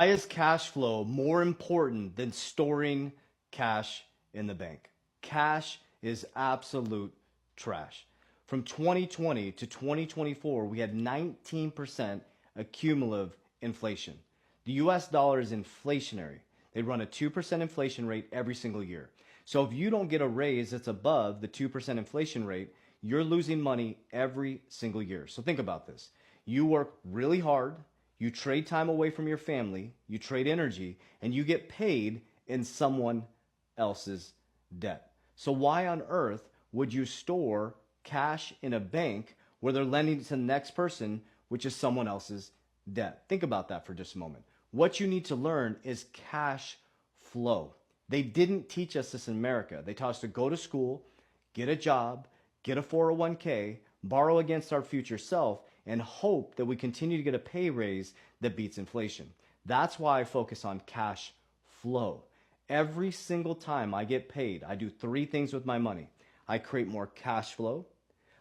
Why is cash flow more important than storing cash in the bank? Cash is absolute trash. From 2020 to 2024, we had 19% cumulative inflation. The US dollar is inflationary. They run a 2% inflation rate every single year. So if you don't get a raise that's above the 2% inflation rate, you're losing money every single year. So think about this. You work really hard, you trade time away from your family, you trade energy, and you get paid in someone else's debt. So why on earth would you store cash in a bank where they're lending to the next person, which is someone else's debt? Think about that for just a moment. What you need to learn is cash flow. They didn't teach us this in America. They taught us to go to school, get a job, get a 401k, borrow against our future self, and hope that we continue to get a pay raise that beats inflation. That's why I focus on cash flow. Every single time I get paid, I do three things with my money. I create more cash flow.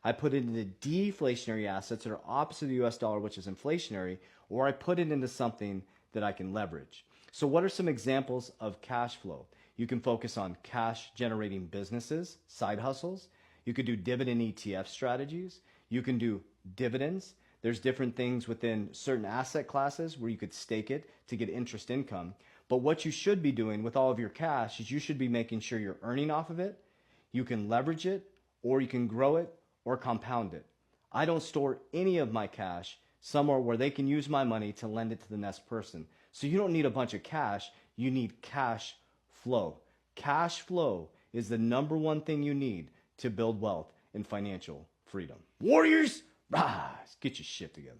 I put it into deflationary assets that are opposite of the US dollar, which is inflationary, or I put it into something that I can leverage. So what are some examples of cash flow? You can focus on cash generating businesses, side hustles. You could do dividend ETF strategies. You can do dividends. There's different things within certain asset classes where you could stake it to get interest income. But what you should be doing with all of your cash is you should be making sure you're earning off of it, you can leverage it, or you can grow it or compound it. I don't store any of my cash somewhere where they can use my money to lend it to the next person. So you don't need a bunch of cash, you need cash flow. Cash flow is the number one thing you need to build wealth and financial freedom. Warriors, rise, get your shit together.